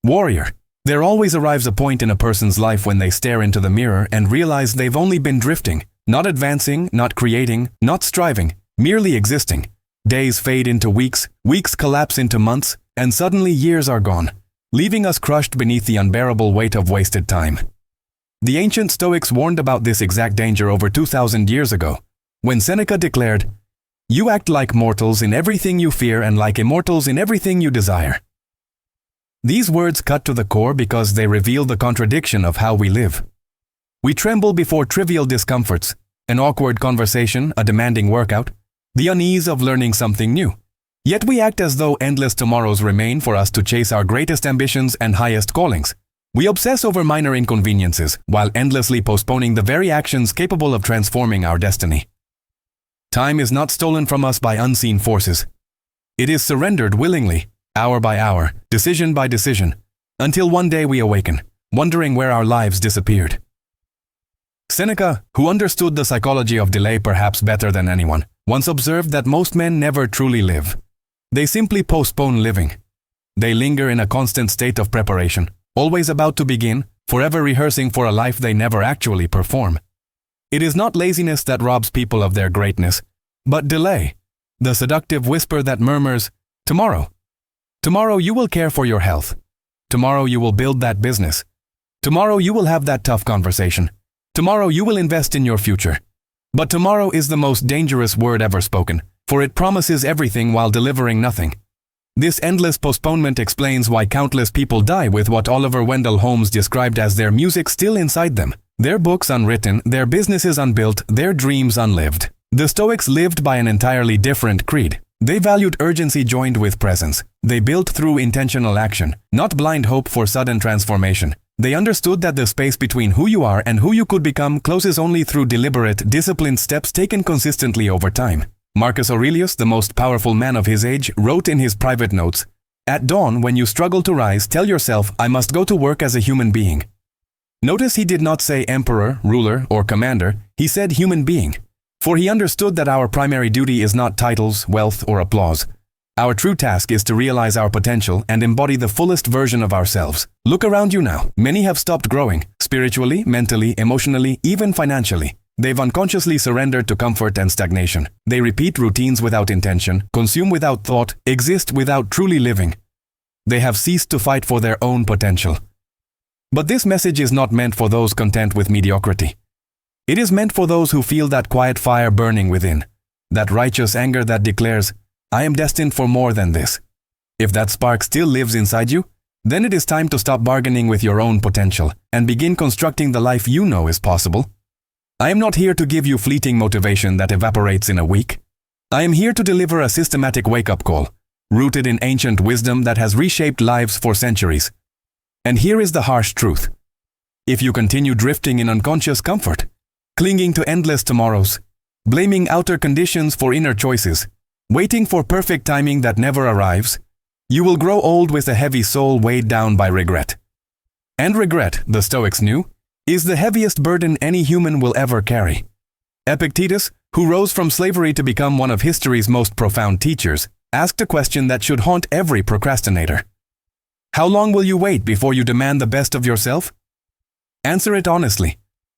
Warrior. There always arrives a point in a person's life when they stare into the mirror and realize they've only been drifting, not advancing, not creating, not striving, merely existing. Days fade into weeks, weeks collapse into months, and suddenly years are gone, leaving us crushed beneath the unbearable weight of wasted time. The ancient Stoics warned about this exact danger over 2,000 years ago, when Seneca declared, "You act like mortals in everything you fear and like immortals in everything you desire." These words cut to the core because they reveal the contradiction of how we live. We tremble before trivial discomforts, an awkward conversation, a demanding workout, the unease of learning something new. Yet we act as though endless tomorrows remain for us to chase our greatest ambitions and highest callings. We obsess over minor inconveniences while endlessly postponing the very actions capable of transforming our destiny. Time is not stolen from us by unseen forces. It is surrendered willingly, hour by hour, decision by decision, until one day we awaken, wondering where our lives disappeared. Seneca, who understood the psychology of delay perhaps better than anyone, once observed that most men never truly live. They simply postpone living. They linger in a constant state of preparation, always about to begin, forever rehearsing for a life they never actually perform. It is not laziness that robs people of their greatness, but delay, the seductive whisper that murmurs, "Tomorrow. Tomorrow you will care for your health. Tomorrow you will build that business. Tomorrow you will have that tough conversation. Tomorrow you will invest in your future." But tomorrow is the most dangerous word ever spoken, for it promises everything while delivering nothing. This endless postponement explains why countless people die with what Oliver Wendell Holmes described as their music still inside them, their books unwritten, their businesses unbuilt, their dreams unlived. The Stoics lived by an entirely different creed. They valued urgency joined with presence. They built through intentional action, not blind hope for sudden transformation. They understood that the space between who you are and who you could become closes only through deliberate, disciplined steps taken consistently over time. Marcus Aurelius, the most powerful man of his age, wrote in his private notes, "At dawn, when you struggle to rise, tell yourself, 'I must go to work as a human being.'" Notice he did not say emperor, ruler, or commander. He said human being. For he understood that our primary duty is not titles, wealth, or applause. Our true task is to realize our potential and embody the fullest version of ourselves. Look around you now. Many have stopped growing, spiritually, mentally, emotionally, even financially. They've unconsciously surrendered to comfort and stagnation. They repeat routines without intention, consume without thought, exist without truly living. They have ceased to fight for their own potential. But this message is not meant for those content with mediocrity. It is meant for those who feel that quiet fire burning within, that righteous anger that declares, "I am destined for more than this." If that spark still lives inside you, then it is time to stop bargaining with your own potential and begin constructing the life you know is possible. I am not here to give you fleeting motivation that evaporates in a week. I am here to deliver a systematic wake-up call, rooted in ancient wisdom that has reshaped lives for centuries. And here is the harsh truth. If you continue drifting in unconscious comfort, clinging to endless tomorrows, blaming outer conditions for inner choices, waiting for perfect timing that never arrives, you will grow old with a heavy soul weighed down by regret. And regret, the Stoics knew, is the heaviest burden any human will ever carry. Epictetus, who rose from slavery to become one of history's most profound teachers, asked a question that should haunt every procrastinator. How long will you wait before you demand the best of yourself? Answer it honestly.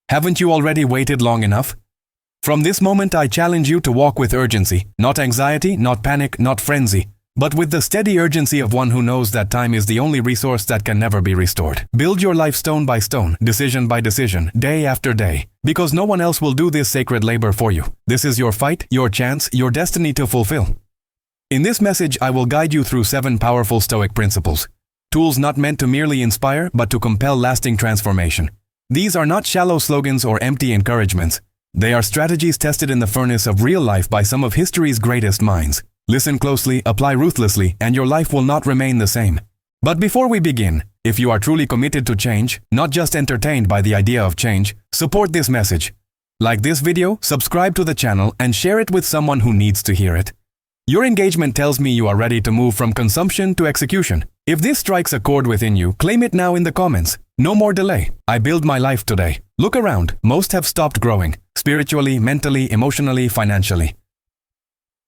Haven't you already waited long enough? From this moment I challenge you to walk with urgency, not anxiety, not panic, not frenzy, but with the steady urgency of one who knows that time is the only resource that can never be restored. Build your life stone by stone, decision by decision, day after day, because no one else will do this sacred labor for you. This is your fight, your chance, your destiny to fulfill. In this message, I will guide you through 7 powerful Stoic principles, tools not meant to merely inspire, but to compel lasting transformation. These are not shallow slogans or empty encouragements. They are strategies tested in the furnace of real life by some of history's greatest minds. Listen closely, apply ruthlessly, and your life will not remain the same. But before we begin, if you are truly committed to change, not just entertained by the idea of change, support this message. Like this video, subscribe to the channel, and share it with someone who needs to hear it. Your engagement tells me you are ready to move from consumption to execution. If this strikes a chord within you, claim it now in the comments. No more delay. I build my life today. Look around. Most have stopped growing, spiritually, mentally, emotionally, financially.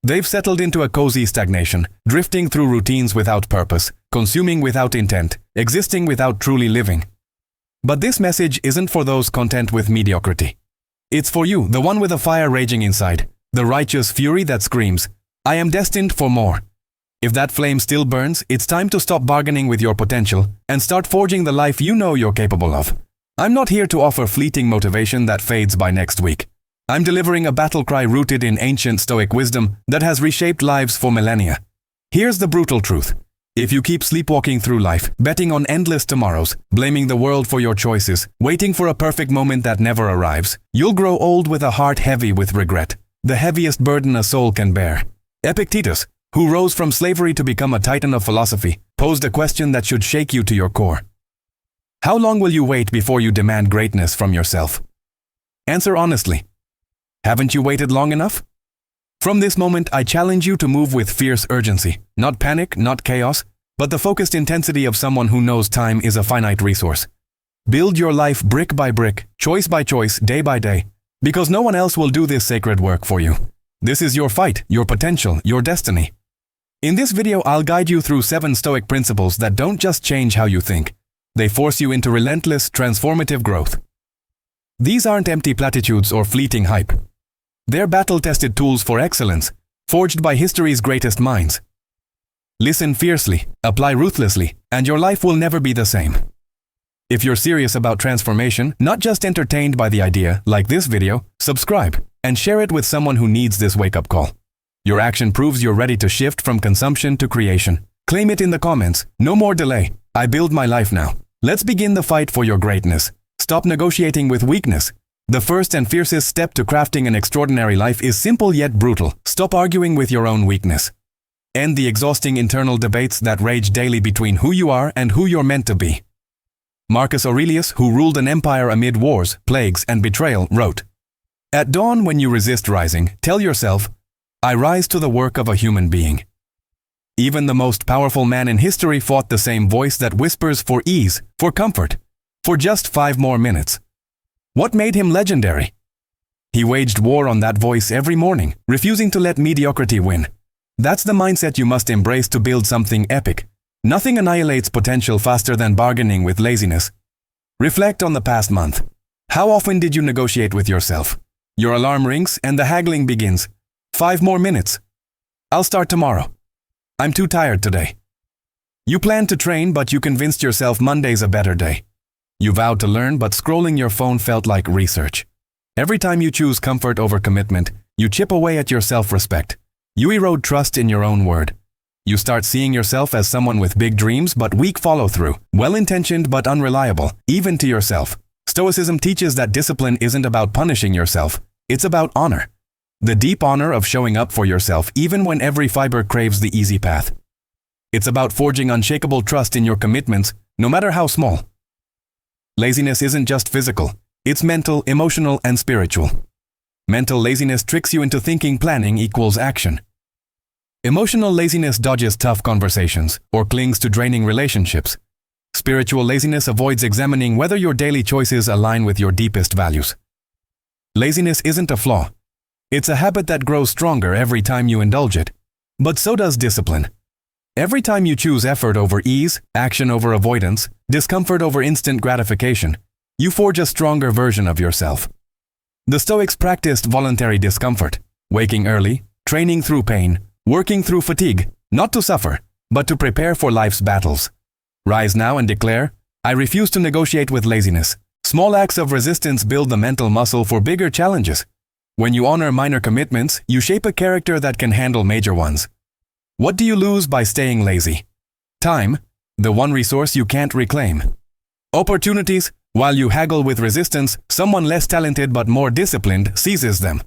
They've settled into a cozy stagnation, drifting through routines without purpose, consuming without intent, existing without truly living. But this message isn't for those content with mediocrity. It's for you, the one with a fire raging inside, the righteous fury that screams, "I am destined for more." If that flame still burns, it's time to stop bargaining with your potential and start forging the life you know you're capable of. I'm not here to offer fleeting motivation that fades by next week. I'm delivering a battle cry rooted in ancient Stoic wisdom that has reshaped lives for millennia. Here's the brutal truth. If you keep sleepwalking through life, betting on endless tomorrows, blaming the world for your choices, waiting for a perfect moment that never arrives, you'll grow old with a heart heavy with regret, the heaviest burden a soul can bear. Epictetus, who rose from slavery to become a titan of philosophy, posed a question that should shake you to your core. How long will you wait before you demand greatness from yourself? Answer honestly. Haven't you waited long enough? From this moment, I challenge you to move with fierce urgency, not panic, not chaos, but the focused intensity of someone who knows time is a finite resource. Build your life brick by brick, choice by choice, day by day, because no one else will do this sacred work for you. This is your fight, your potential, your destiny. In this video, I'll guide you through 7 Stoic principles that don't just change how you think. They force you into relentless, transformative growth. These aren't empty platitudes or fleeting hype. They're battle-tested tools for excellence, forged by history's greatest minds. Listen fiercely, apply ruthlessly, and your life will never be the same. If you're serious about transformation, not just entertained by the idea, like this video, subscribe and share it with someone who needs this wake-up call. Your action proves you're ready to shift from consumption to creation. Claim it in the comments. No more delay. I build my life now. Let's begin the fight for your greatness. Stop negotiating with weakness. The first and fiercest step to crafting an extraordinary life is simple yet brutal. Stop arguing with your own weakness. End the exhausting internal debates that rage daily between who you are and who you're meant to be. Marcus Aurelius, who ruled an empire amid wars, plagues, and betrayal, wrote, "At dawn, when you resist rising, tell yourself, 'I rise to the work of a human being.'" Even the most powerful man in history fought the same voice that whispers for ease, for comfort, for just 5 more minutes. What made him legendary? He waged war on that voice every morning, refusing to let mediocrity win. That's the mindset you must embrace to build something epic. Nothing annihilates potential faster than bargaining with laziness. Reflect on the past month. How often did you negotiate with yourself? Your alarm rings and the haggling begins. 5 more minutes. I'll start tomorrow. I'm too tired today. You planned to train, but you convinced yourself Monday's a better day. You vowed to learn, but scrolling your phone felt like research. Every time you choose comfort over commitment, you chip away at your self-respect. You erode trust in your own word. You start seeing yourself as someone with big dreams but weak follow-through, well-intentioned but unreliable, even to yourself. Stoicism teaches that discipline isn't about punishing yourself. It's about honor. The deep honor of showing up for yourself even when every fiber craves the easy path. It's about forging unshakable trust in your commitments, no matter how small. Laziness isn't just physical. It's mental, emotional, and spiritual. Mental laziness tricks you into thinking planning equals action. Emotional laziness dodges tough conversations or clings to draining relationships. Spiritual laziness avoids examining whether your daily choices align with your deepest values. Laziness isn't a flaw. It's a habit that grows stronger every time you indulge it. But so does discipline. Every time you choose effort over ease, action over avoidance, discomfort over instant gratification, you forge a stronger version of yourself. The Stoics practiced voluntary discomfort, waking early, training through pain, working through fatigue, not to suffer, but to prepare for life's battles. Rise now and declare, "I refuse to negotiate with laziness." Small acts of resistance build the mental muscle for bigger challenges. When you honor minor commitments, you shape a character that can handle major ones. What do you lose by staying lazy? Time, the one resource you can't reclaim. Opportunities, while you haggle with resistance, someone less talented but more disciplined seizes them.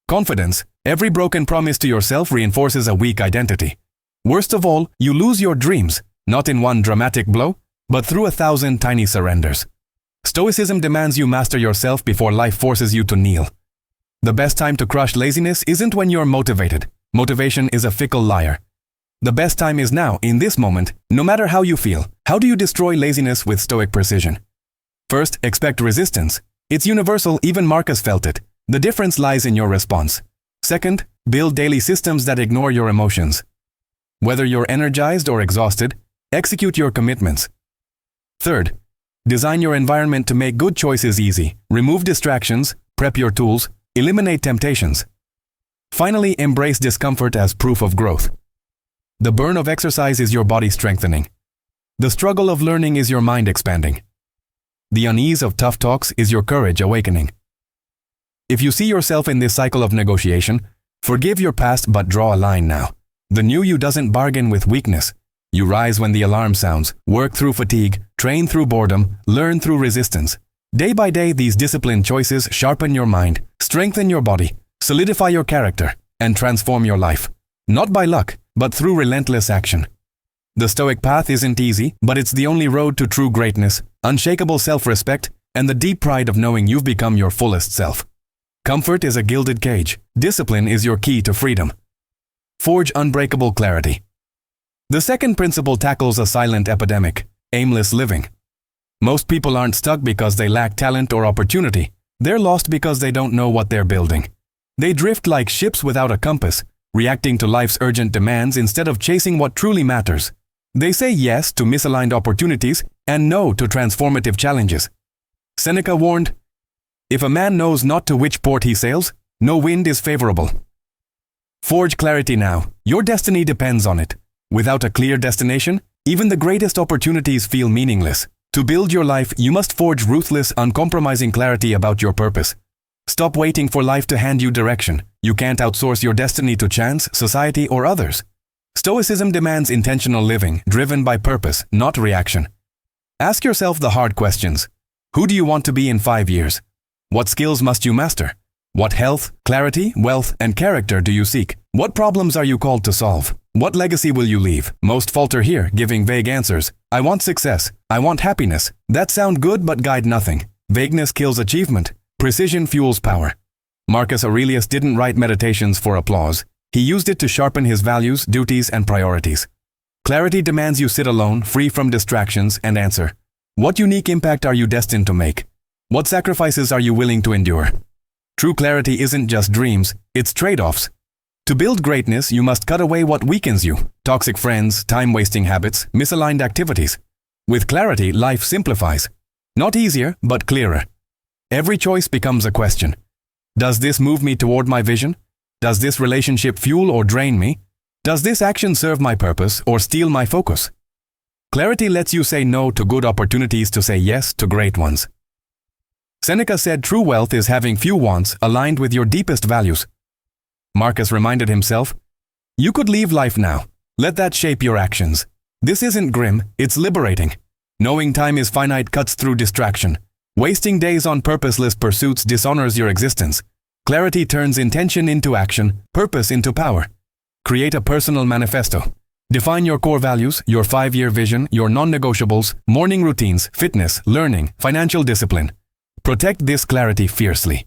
Confidence, every broken promise to yourself reinforces a weak identity. Worst of all, you lose your dreams, not in one dramatic blow, but through 1,000 tiny surrenders. Stoicism demands you master yourself before life forces you to kneel. The best time to crush laziness isn't when you're motivated. Motivation is a fickle liar. The best time is now, in this moment, no matter how you feel. How do you destroy laziness with Stoic precision? First, expect resistance. It's universal, even Marcus felt it. The difference lies in your response. Second, build daily systems that ignore your emotions. Whether you're energized or exhausted, execute your commitments. Third, design your environment to make good choices easy. Remove distractions, prep your tools, eliminate temptations. Finally, embrace discomfort as proof of growth. The burn of exercise is your body strengthening. The struggle of learning is your mind expanding. The unease of tough talks is your courage awakening. If you see yourself in this cycle of negotiation, forgive your past but draw a line now. The new you doesn't bargain with weakness. You rise when the alarm sounds, work through fatigue, train through boredom, learn through resistance. Day by day, these disciplined choices sharpen your mind, strengthen your body, solidify your character, and transform your life. Not by luck, but through relentless action. The Stoic path isn't easy, but it's the only road to true greatness, unshakable self-respect, and the deep pride of knowing you've become your fullest self. Comfort is a gilded cage. Discipline is your key to freedom. Forge unbreakable clarity. The second principle tackles a silent epidemic: aimless living. Most people aren't stuck because they lack talent or opportunity. They're lost because they don't know what they're building. They drift like ships without a compass, reacting to life's urgent demands instead of chasing what truly matters. They say yes to misaligned opportunities and no to transformative challenges. Seneca warned, "If a man knows not to which port he sails, no wind is favorable." Forge clarity now. Your destiny depends on it. Without a clear destination, even the greatest opportunities feel meaningless. To build your life, you must forge ruthless, uncompromising clarity about your purpose. Stop waiting for life to hand you direction. You can't outsource your destiny to chance, society, or others. Stoicism demands intentional living, driven by purpose, not reaction. Ask yourself the hard questions. Who do you want to be in 5 years? What skills must you master? What health, clarity, wealth, and character do you seek? What problems are you called to solve? What legacy will you leave? Most falter here, giving vague answers. I want success. I want happiness. That sound good but guide nothing. Vagueness kills achievement. Precision fuels power. Marcus Aurelius didn't write Meditations for applause. He used it to sharpen his values, duties, and priorities. Clarity demands you sit alone, free from distractions, and answer. What unique impact are you destined to make? What sacrifices are you willing to endure? True clarity isn't just dreams, it's trade-offs. To build greatness, you must cut away what weakens you: toxic friends, time-wasting habits, misaligned activities. With clarity, life simplifies. Not easier, but clearer. Every choice becomes a question. Does this move me toward my vision? Does this relationship fuel or drain me? Does this action serve my purpose or steal my focus? Clarity lets you say no to good opportunities to say yes to great ones. Seneca said true wealth is having few wants aligned with your deepest values. Marcus reminded himself, you could leave life now. Let that shape your actions. This isn't grim, it's liberating. Knowing time is finite cuts through distraction. Wasting days on purposeless pursuits dishonors your existence. Clarity turns intention into action, purpose into power. Create a personal manifesto. Define your core values, your 5-year vision, your non-negotiables, morning routines, fitness, learning, financial discipline. Protect this clarity fiercely.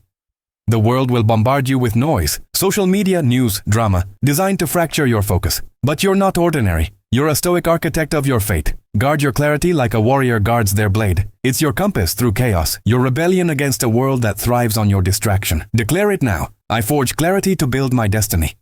The world will bombard you with noise, social media, news, drama, designed to fracture your focus. But you're not ordinary. You're a stoic architect of your fate. Guard your clarity like a warrior guards their blade. It's your compass through chaos, your rebellion against a world that thrives on your distraction. Declare it now. I forge clarity to build my destiny.